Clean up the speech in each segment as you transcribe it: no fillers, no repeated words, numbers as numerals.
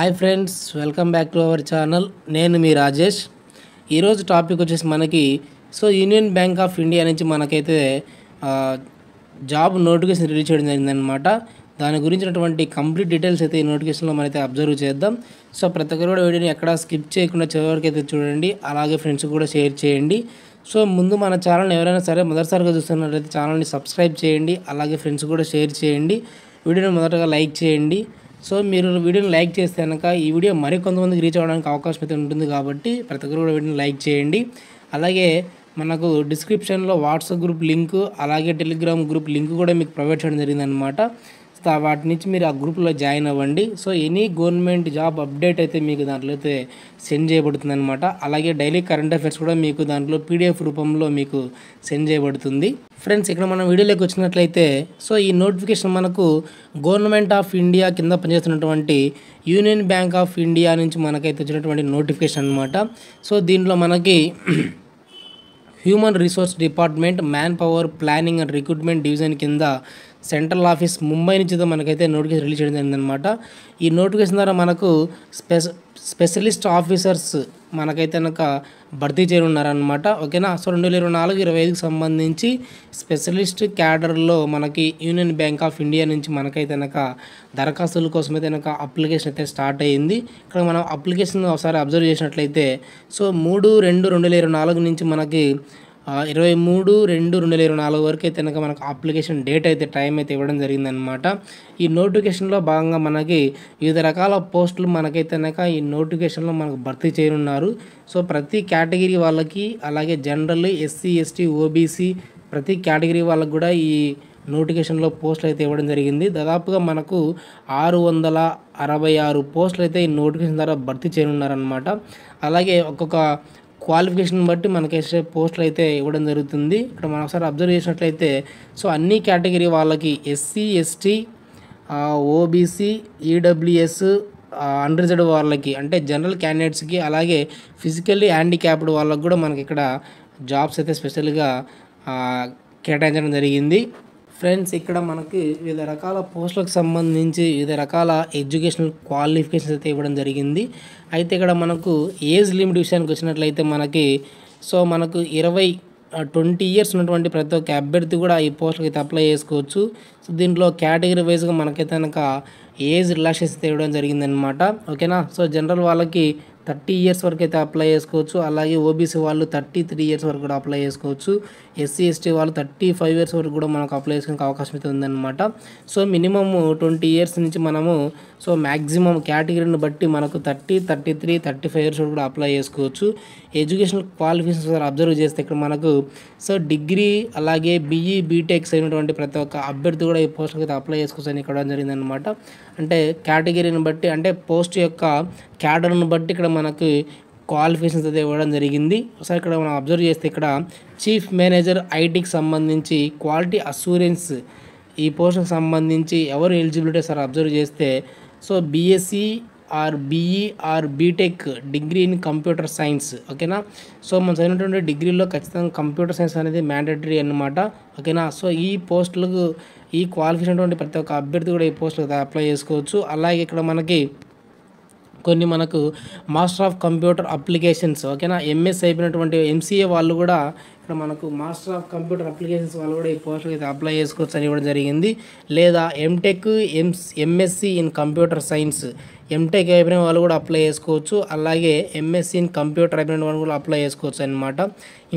Hi friends, welcome back to our channel. నేను మీ రాజేష్. ఈరోజు topic వచ్చేసి మనకి యూనియన్ బ్యాంక్ ఆఫ్ ఇండియా నుంచి మనకైతే జాబ్ నోటిఫికేషన్ రిలీజ్ చేయడం జరిగిందనమాట. దాని గురించినటువంటి కంప్లీట్ డీటెయిల్స్ అయితే ఈ నోటిఫికేషన్లో మనమైతే అబ్జర్వ్ చేద్దాం. ప్రతి ఒక్కరు కూడా వీడియోని ఎక్కడా స్కిప్ చేయకుండా చివరికి అయితే చూడండి, అలాగే ఫ్రెండ్స్ కూడా షేర్ చేయండి. ముందు మన ఛానల్ని ఎవరైనా సరే మొదటిసారిగా చూస్తున్నట్లయితే ఛానల్ని సబ్స్క్రైబ్ చేయండి, అలాగే ఫ్రెండ్స్ కూడా షేర్ చేయండి. వీడియోని మొదటగా లైక్ చేయండి. మీరు వీడియోని లైక్ చేస్తే కనుక ఈ వీడియో మరికొంతమందికి రీచ్ అవ్వడానికి అవకాశం అయితే ఉంటుంది, కాబట్టి ప్రతి ఒక్కరు కూడా వీడియోని లైక్ చేయండి. అలాగే మనకు డిస్క్రిప్షన్లో వాట్సాప్ గ్రూప్ లింకు, అలాగే టెలిగ్రామ్ గ్రూప్ లింక్ కూడా మీకు ప్రొవైడ్ చేయడం జరిగిందనమాట. వాటి నుంచి మీరు ఆ గ్రూప్లో జాయిన్ అవ్వండి. ఎనీ గవర్నమెంట్ జాబ్ అప్డేట్ అయితే మీకు దాంట్లో అయితే సెండ్ చేయబడుతుంది అనమాట. అలాగే డైలీ కరెంట్ అఫైర్స్ కూడా మీకు దాంట్లో పీడిఎఫ్ రూపంలో మీకు సెండ్ చేయబడుతుంది. ఫ్రెండ్స్, ఇక్కడ మనం వీడియోలోకి వచ్చినట్లయితే ఈ నోటిఫికేషన్ మనకు గవర్నమెంట్ ఆఫ్ ఇండియా కింద పనిచేస్తున్నటువంటి యూనియన్ బ్యాంక్ ఆఫ్ ఇండియా నుంచి మనకైతే వచ్చినటువంటి నోటిఫికేషన్ అనమాట. దీంట్లో మనకి human resource department man power planning and recruitment division కింద సెంట్రల్ ఆఫీస్ ముంబై నుంచి మనకైతే నోటిఫికేషన్ రిలీజ్ చేయడం జరిగిందనమాట. ఈ నోటిఫికేషన్ ద్వారా మనకు స్పెషలిస్ట్ ఆఫీసర్స్ మనకైతే కనుక భర్తీ చేయనున్నారనమాట. ఓకేనా. 2024-25కి సంబంధించి స్పెషలిస్ట్ క్యాడర్లో మనకి యూనియన్ బ్యాంక్ ఆఫ్ ఇండియా నుంచి మనకైతే కనుక దరఖాస్తుల కోసం అయితే కనుక అప్లికేషన్ అయితే స్టార్ట్ అయ్యింది. ఇక్కడ మనం అప్లికేషన్ ఒకసారి అబ్జర్వ్ చేసినట్లయితే 3/2/2024 నుంచి మనకి 23/2/2024 వరకు అయితే కనుక మనకు అప్లికేషన్ డేట్ అయితే టైం అయితే ఇవ్వడం జరిగిందనమాట. ఈ నోటిఫికేషన్లో భాగంగా మనకి వివిధ రకాల పోస్టులు మనకైతే కనుక ఈ నోటిఫికేషన్లో మనకు భర్తీ చేయనున్నారు. ప్రతి కేటగిరీ వాళ్ళకి, అలాగే జనరల్, ఎస్సీ, ఎస్టీ, ఓబీసీ ప్రతి కేటగిరీ వాళ్ళకి కూడా ఈ నోటిఫికేషన్లో పోస్టులు అయితే ఇవ్వడం జరిగింది. దాదాపుగా మనకు 666 పోస్టులు అయితే ఈ నోటిఫికేషన్ ద్వారా భర్తీ చేయనున్నారనమాట. అలాగే ఒక్కొక్క క్వాలిఫికేషన్ బట్టి మనకైతే పోస్టులు అయితే ఇవ్వడం జరుగుతుంది. ఇక్కడ మనం ఒకసారి అబ్జర్వ్ చేసినట్లయితే అన్ని కేటగిరీ వాళ్ళకి SC, ST, OBC, EWS, unreserved వాళ్ళకి అంటే జనరల్ క్యాండిడేట్స్కి, అలాగే ఫిజికల్లీ హ్యాండిక్యాప్డ్ వాళ్ళకి కూడా మనకి ఇక్కడ జాబ్స్ అయితే స్పెషల్గా కేటాయించడం జరిగింది. ఫ్రెండ్స్, ఇక్కడ మనకి వివిధ రకాల పోస్టులకు సంబంధించి వివిధ రకాల ఎడ్యుకేషనల్ క్వాలిఫికేషన్స్ అయితే ఇవ్వడం జరిగింది. అయితే ఇక్కడ మనకు ఏజ్ లిమిట్ విషయానికి వచ్చినట్లయితే మనకి మనకు 20 ఇయర్స్ ఉన్నటువంటి ప్రతి ఒక్క అభ్యర్థి కూడా ఈ పోస్టులకు అయితే అప్లై చేసుకోవచ్చు. దీంట్లో కేటగిరీ వైజ్గా మనకైతే కనుక ఏజ్ రిలాక్సేషన్ అయితే ఇవ్వడం జరిగిందనమాట. ఓకేనా. జనరల్ వాళ్ళకి 30 ఇయర్స్ వరకు అయితే అప్లై చేసుకోవచ్చు. అలాగే ఓబీసీ వాళ్ళు 33 ఇయర్స్ వరకు కూడా అప్లై చేసుకోవచ్చు. ఎస్సీ, ఎస్టీ వాళ్ళు 35 ఇయర్స్ వరకు కూడా మనకు అప్లై చేసుకునే అవకాశం అయితే ఉందన్నమాట. మినిమమ్ 20 ఇయర్స్ నుంచి మనము మ్యాక్సిమం కేటగిరీని బట్టి మనకు 30, 33, 35 ఇయర్స్ వరకు కూడా అప్లై చేసుకోవచ్చు. ఎడ్యుకేషనల్ క్వాలిఫికేషన్స్ అబ్జర్వ్ చేస్తే ఇక్కడ మనకు డిగ్రీ, అలాగే బీఈ, బీటెక్స్ అయినటువంటి ప్రతి ఒక్క అభ్యర్థి కూడా ఈ పోస్టులకు అయితే అప్లై చేసుకోవచ్చు అని ఇక్కడ జరిగిందనమాట. అంటే కేటగిరీని బట్టి, అంటే పోస్ట్ యొక్క క్యాడర్ను బట్టి ఇక్కడ మనకు క్వాలిఫికేషన్స్ అయితే ఇవ్వడం జరిగింది. ఒకసారి ఇక్కడ మనం అబ్జర్వ్ చేస్తే ఇక్కడ చీఫ్ మేనేజర్ ఐటీకి సంబంధించి క్వాలిటీ అష్యూరెన్స్ ఈ పోస్టుకు సంబంధించి ఎవరు ఎలిజిబిలిటీ సార్ అబ్జర్వ్ చేస్తే BSc or BE or BTech degree in computer science. ఓకేనా. మనం చదివినటువంటి డిగ్రీలో ఖచ్చితంగా కంప్యూటర్ సైన్స్ అనేది మ్యాండేటరీ అన్నమాట. ఓకేనా. ఈ పోస్టులకు ఈ క్వాలిఫికేషన్ ఉన్నటువంటి ప్రతి ఒక్క అభ్యర్థి కూడా ఈ పోస్టులకు అప్లై చేసుకోవచ్చు. అలాగే ఇక్కడ మనకి కొన్ని మనకు మాస్టర్ ఆఫ్ కంప్యూటర్ అప్లికేషన్స్, ఓకేనా, ఎంఎస్ అయిపోయినటువంటి ఎంసీఏ వాళ్ళు కూడా ఇక్కడ మనకు మాస్టర్ ఆఫ్ కంప్యూటర్ అప్లికేషన్స్ వాళ్ళు కూడా ఈ పోస్టులకు అయితే అప్లై చేసుకోవచ్చు అని ఇవ్వడం జరిగింది. లేదా MTech, MSc in computer science, MTech అయిపోయిన వాళ్ళు కూడా అప్లై చేసుకోవచ్చు. అలాగే ఎంఎస్సి ఇన్ కంప్యూటర్ అయిపోయిన వాళ్ళు కూడా అప్లై చేసుకోవచ్చు అనమాట.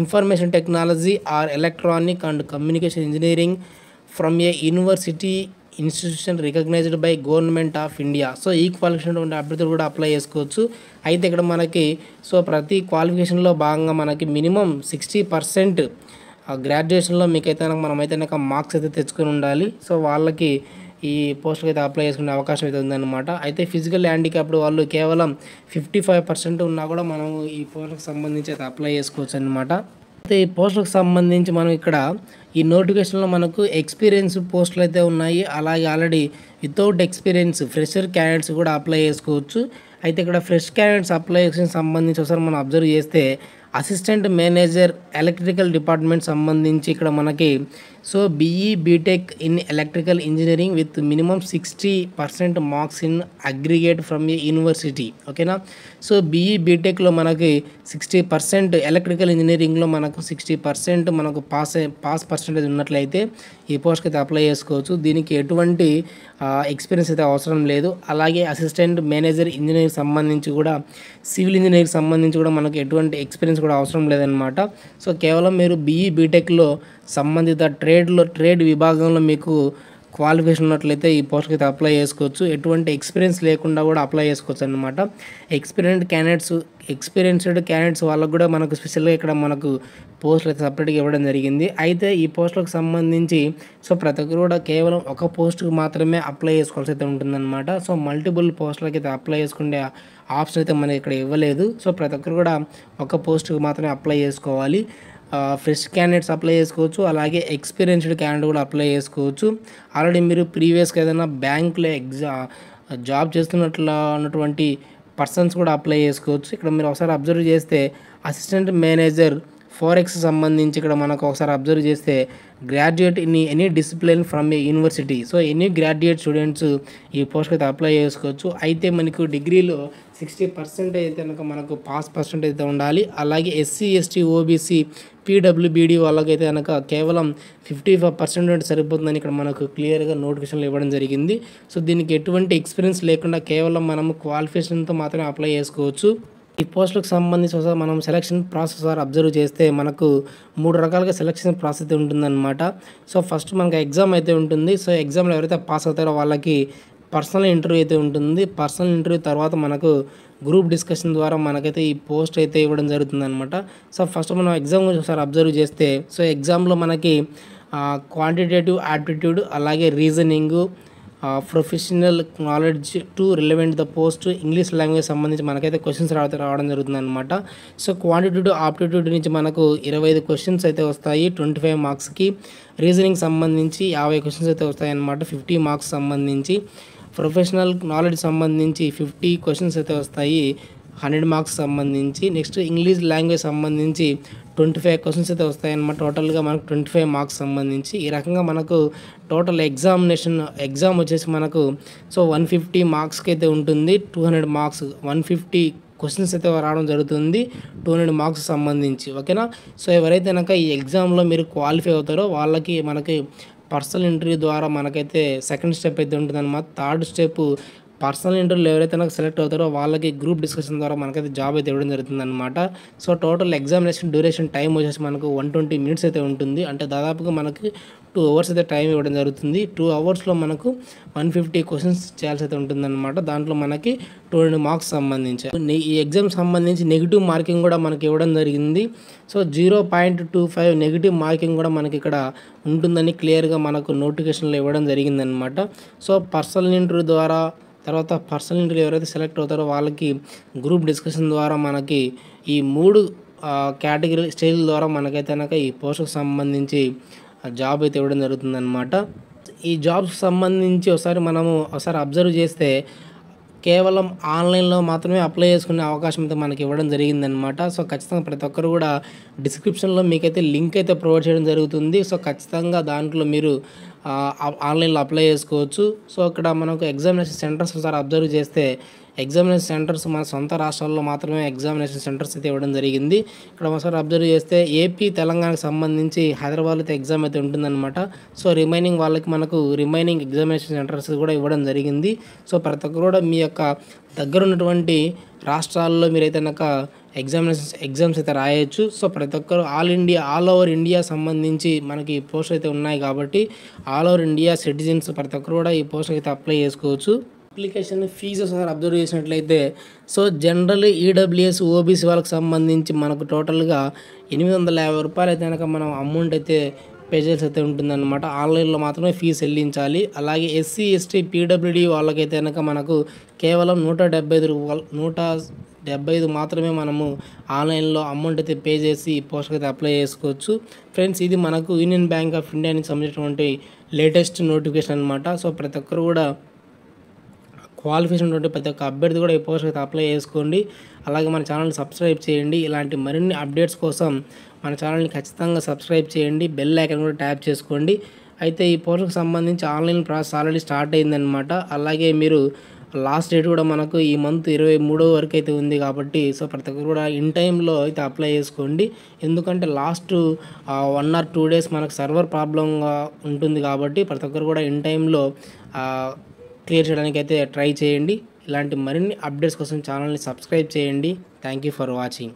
Information technology or electronic and communication engineering from a university institution recognised by government of India. ఈ క్వాలిఫికేషన్ ఉన్న అభ్యర్థులు కూడా అప్లై చేసుకోవచ్చు. అయితే ఇక్కడ మనకి ప్రతి క్వాలిఫికేషన్లో భాగంగా మనకి మినిమం 60% గ్రాడ్యుయేషన్లో మీకైతే మనమైతే మార్క్స్ అయితే తెచ్చుకొని ఉండాలి. వాళ్ళకి ఈ పోస్టులకు అయితే అప్లై చేసుకునే అవకాశం అయితే ఉందన్నమాట. అయితే ఫిజికల్ హ్యాండిక్యాప్డ్ వాళ్ళు కేవలం 55% ఉన్నా కూడా మనం ఈ పోస్టులకు సంబంధించి అయితే అప్లై చేసుకోవచ్చు అనమాట. అయితే ఈ పోస్టులకు సంబంధించి మనం ఇక్కడ ఈ నోటిఫికేషన్లో మనకు ఎక్స్పీరియన్స్ పోస్టులు అయితే ఉన్నాయి. అలాగే already without experience fresher candidates కూడా అప్లై చేసుకోవచ్చు. అయితే ఇక్కడ ఫ్రెష్ క్యాండిడేట్స్ అప్లికేషన్ సంబంధించి ఒకసారి మనం అబ్జర్వ్ చేస్తే అసిస్టెంట్ మేనేజర్ ఎలక్ట్రికల్ డిపార్ట్మెంట్ సంబంధించి ఇక్కడ మనకి so BE BTech in electrical engineering with minimum 60% marks in aggregate from a university. ఓకేనా. సో బీఈ బీటెక్లో మనకి 60% ఎలక్ట్రికల్ ఇంజనీరింగ్లో మనకు 60% మనకు పాస్ పర్సెంటేజ్ ఉన్నట్లయితే ఈ పోస్ట్కి అయితే అప్లై చేసుకోవచ్చు. దీనికి ఎటువంటి ఎక్స్పీరియన్స్ అయితే అవసరం లేదు. అలాగే అసిస్టెంట్ మేనేజర్ ఇంజనీర్ సంబంధించి కూడా, సివిల్ ఇంజనీర్ సంబంధించి కూడా మనకు ఎటువంటి ఎక్స్పీరియన్స్ కూడా అవసరం లేదనమాట. సో కేవలం మీరు బీఈ బీటెక్లో సంబంధిత ట్రేడ్ విభాగంలో మీకు క్వాలిఫికేషన్ ఉన్నట్లయితే ఈ పోస్ట్కి అయితే అప్లై చేసుకోవచ్చు. ఎటువంటి ఎక్స్పీరియన్స్ లేకుండా కూడా అప్లై చేసుకోవచ్చు అనమాట. ఎక్స్పీరియన్స్డ్ క్యాండిడేట్స్ వాళ్ళకు కూడా మనకు స్పెషల్గా ఇక్కడ మనకు పోస్టులు అయితే సపరేట్గా ఇవ్వడం జరిగింది. అయితే ఈ పోస్టులకు సంబంధించి సో ప్రతి ఒక్కరు కూడా కేవలం ఒక పోస్టుకు మాత్రమే అప్లై చేసుకోవాల్సి అయితే ఉంటుందన్నమాట. సో మల్టిపుల్ పోస్టులకి అయితే అప్లై చేసుకునే ఆప్షన్ అయితే మనకి ఇక్కడ ఇవ్వలేదు. సో ప్రతి ఒక్కరు కూడా ఒక పోస్టుకు మాత్రమే అప్లై చేసుకోవాలి. ఫ్రెష్ క్యాండిడేట్స్ అప్లై చేసుకోవచ్చు. అలాగే ఎక్స్పీరియన్స్డ్ క్యాండిడేట్ కూడా అప్లై చేసుకోవచ్చు. ఆల్రెడీ మీరు ప్రీవియస్గా ఏదైనా బ్యాంకులో జాబ్ ఉన్నటువంటి పర్సన్స్ కూడా అప్లై చేసుకోవచ్చు. ఇక్కడ మీరు ఒకసారి అబ్జర్వ్ చేస్తే అసిస్టెంట్ మేనేజర్ ఫోరెక్స్ సంబంధించి ఇక్కడ మనకు ఒకసారి అబ్జర్వ్ చేస్తే graduate in any discipline from a university. So any graduate students ఈ పోస్ట్కి అయితే అప్లై చేసుకోవచ్చు. అయితే మనకు డిగ్రీలో 60% అయితే కనుక మనకు పాస్ పర్సెంట్ అయితే ఉండాలి. అలాగే ఎస్సీ ఎస్టీ ఓబీసీ పీడబ్ల్యూబీడీ వాళ్ళకైతే కనుక కేవలం 55% సరిపోతుందని ఇక్కడ మనకు క్లియర్గా నోటిఫికేషన్లు ఇవ్వడం జరిగింది. సో దీనికి ఎటువంటి ఎక్స్పీరియన్స్ లేకుండా కేవలం మనము క్వాలిఫికేషన్తో మాత్రమే అప్లై చేసుకోవచ్చు. ఈ పోస్టులకు సంబంధించి ఒకసారి మనం సెలక్షన్ ప్రాసెస్ అబ్జర్వ్ చేస్తే మనకు 3 రకాలుగా సెలక్షన్ ప్రాసెస్ అయితే ఉంటుందన్నమాట. సో ఫస్ట్ మనకు ఎగ్జామ్ అయితే ఉంటుంది. సో ఎగ్జామ్లో ఎవరైతే పాస్ అవుతారో వాళ్ళకి పర్సనల్ ఇంటర్వ్యూ అయితే ఉంటుంది. పర్సనల్ ఇంటర్వ్యూ తర్వాత మనకు గ్రూప్ డిస్కషన్ ద్వారా మనకైతే ఈ పోస్ట్ అయితే ఇవ్వడం జరుగుతుంది అనమాట. సో ఫస్ట్ మనం ఎగ్జామ్ గురించి ఒకసారి అబ్జర్వ్ చేస్తే సో ఎగ్జామ్లో మనకి క్వాంటిటేటివ్ యాప్టిట్యూడ్, అలాగే reasoning, professional knowledge to relevant the post, English language సంబంధించి మనకైతే క్వశ్చన్స్ రావడం జరుగుతుంది అనమాట. సో క్వాంటిటేటివ్ ఆప్టిట్యూడ్ నుంచి మనకు 25 క్వశ్చన్స్ అయితే వస్తాయి 25 మార్క్స్కి. రీజనింగ్ సంబంధించి 50 క్వశ్చన్స్ అయితే వస్తాయి అన్నమాట 50 మార్క్స్ సంబంధించి. ప్రొఫెషనల్ నాలెడ్జ్ సంబంధించి 50 క్వశ్చన్స్ అయితే వస్తాయి 100 మార్క్స్ సంబంధించి. నెక్స్ట్ ఇంగ్లీష్ లాంగ్వేజ్ సంబంధించి 25 క్వశ్చన్స్ అయితే వస్తాయన్నమాట. టోటల్గా మనకు 25 మార్క్స్ సంబంధించి. ఈ రకంగా మనకు టోటల్ ఎగ్జామ్ వచ్చేసి మనకు సో 150 మార్క్స్కి అయితే ఉంటుంది. 200 మార్క్స్ 150 క్వశ్చన్స్ అయితే రావడం జరుగుతుంది 200 మార్క్స్ సంబంధించి. ఓకేనా. సో ఎవరైతే కనుక ఈ ఎగ్జామ్లో మీరు క్వాలిఫై అవుతారో వాళ్ళకి మనకి పర్సనల్ ఇంటర్వ్యూ ద్వారా మనకైతే సెకండ్ స్టెప్ అయితే ఉంటుందన్నమాట. థర్డ్ స్టెప్ పర్సనల్ ఇంటర్వ్యూలో ఎవరైతే నాకు సెలెక్ట్ అవుతారో వాళ్ళకి గ్రూప్ డిస్కషన్ ద్వారా మనకైతే జాబ్ అయితే ఇవ్వడం జరుగుతుంది అనమాట. So total examination duration time వచ్చేసి మనకు 120 మినిట్స్ అయితే ఉంటుంది. అంటే దాదాపుగా మనకి 2 అవర్స్ అయితే టైం ఇవ్వడం జరుగుతుంది. 2 అవర్స్లో మనకు 150 క్వశ్చన్స్ చేయాల్సి అయితే ఉంటుందన్నమాట. దాంట్లో మనకి 200 మార్క్స్ సంబంధించి ఈ ఎగ్జామ్ సంబంధించి నెగిటివ్ మార్కింగ్ కూడా మనకి ఇవ్వడం జరిగింది. సో 0.25 నెగిటివ్ మార్కింగ్ కూడా మనకి ఇక్కడ ఉంటుందని క్లియర్గా మనకు నోటిఫికేషన్లో ఇవ్వడం జరిగిందనమాట. సో పర్సనల్ ఇంటర్వ్యూ ద్వారా తర్వాత పర్సనల్ ఇంటర్వ్యూ ఎవరైతే సెలెక్ట్ అవుతారో వాళ్ళకి గ్రూప్ డిస్కషన్ ద్వారా మనకి ఈ 3 కేటగిరీ స్టేజ్ల ద్వారా మనకైతే కనుక ఈ పోస్టుకు సంబంధించి జాబ్ అయితే ఇవ్వడం జరుగుతుందన్నమాట. ఈ జాబ్స్ సంబంధించి ఒకసారి అబ్జర్వ్ చేస్తే కేవలం ఆన్లైన్లో మాత్రమే అప్లై చేసుకునే అవకాశం అయితే మనకి ఇవ్వడం జరిగిందనమాట. సో ఖచ్చితంగా ప్రతి ఒక్కరు కూడా డిస్క్రిప్షన్లో మీకైతే లింక్ అయితే ప్రొవైడ్ చేయడం జరుగుతుంది. సో ఖచ్చితంగా దాంట్లో మీరు ఆన్లైన్లో అప్లై చేసుకోవచ్చు. సో ఇక్కడ మనకు ఎగ్జామినేషన్ సెంటర్స్ ఒకసారి అబ్జర్వ్ చేస్తే ఎగ్జామినేషన్ సెంటర్స్ మన సొంత రాష్ట్రాల్లో మాత్రమే ఎగ్జామినేషన్ సెంటర్స్ అయితే ఇవ్వడం జరిగింది. ఇక్కడ ఒకసారి అబ్జర్వ్ చేస్తే ఏపీ తెలంగాణకు సంబంధించి హైదరాబాద్లో అయితే ఎగ్జామ్ అయితే ఉంటుందన్నమాట. సో రిమైనింగ్ వాళ్ళకి మనకు రిమైనింగ్ ఎగ్జామినేషన్ సెంటర్స్ కూడా ఇవ్వడం జరిగింది. సో ప్రతి ఒక్కరు కూడా మీ యొక్క దగ్గర ఉన్నటువంటి రాష్ట్రాల్లో మీరైతే కనుక ఎగ్జామ్స్ అయితే రాయొచ్చు. సో ప్రతి ఒక్కరు ఆల్ ఓవర్ ఇండియా సంబంధించి మనకి పోస్ట్ అయితే ఉన్నాయి కాబట్టి ఆల్ ఓవర్ ఇండియా సిటిజన్స్ ప్రతి ఒక్కరు కూడా ఈ పోస్ట్ అయితే అప్లై చేసుకోవచ్చు. అప్లికేషన్ ఫీజు ఒకసారి అబ్జర్వ్ చేసినట్లయితే సో జనరల్ ఈడబ్ల్యూఎస్ ఓబీసీ వాళ్ళకి సంబంధించి మనకు టోటల్గా 850 రూపాయలు అయితే కనుక మనం అమౌంట్ అయితే పే చేయాల్సి అయితే ఉంటుందన్నమాట. ఆన్లైన్లో మాత్రమే ఫీజు చెల్లించాలి. అలాగే ఎస్సీ ఎస్టీ పీడబ్ల్యూడీ వాళ్ళకైతే కనుక మనకు కేవలం 175 మాత్రమే మనము ఆన్లైన్లో అమౌంట్ అయితే పే చేసి ఈ పోస్ట్కి అయితే అప్లై చేసుకోవచ్చు. ఫ్రెండ్స్, ఇది మనకు యూనియన్ బ్యాంక్ ఆఫ్ ఇండియాకి సంబంధించినటువంటి లేటెస్ట్ నోటిఫికేషన్ అనమాట. సో ప్రతి ఒక్కరు కూడా క్వాలిఫికేషన్ ఉన్నటువంటి ప్రతి ఒక్క అభ్యర్థి కూడా ఈ పోస్ట్ అయితే అప్లై చేసుకోండి. అలాగే మన ఛానల్ని సబ్స్క్రైబ్ చేయండి. ఇలాంటి మరిన్ని అప్డేట్స్ కోసం మన ఛానల్ని ఖచ్చితంగా సబ్స్క్రైబ్ చేయండి. బెల్ ఐకాన్ కూడా ట్యాప్ చేసుకోండి. అయితే ఈ పోస్ట్కి సంబంధించి ఆన్లైన్ ప్రాసెస్ ఆల్రెడీ స్టార్ట్ అయిందనమాట. అలాగే మీరు లాస్ట్ డేట్ కూడా మనకు ఈ మంత్ 23 వరకు అయితే ఉంది కాబట్టి సో ప్రతి ఒక్కరు కూడా ఇన్ టైంలో అయితే అప్లై చేసుకోండి. ఎందుకంటే లాస్ట్ 1 or 2 days మనకు సర్వర్ ప్రాబ్లంగా ఉంటుంది కాబట్టి ప్రతి ఒక్కరు కూడా ఇన్ టైంలో క్లియర్ చేయడానికి అయితే ట్రై చేయండి. ఇలాంటి మరిన్ని అప్డేట్స్ కోసం ఛానల్ని సబ్స్క్రైబ్ చేయండి. Thank you for watching.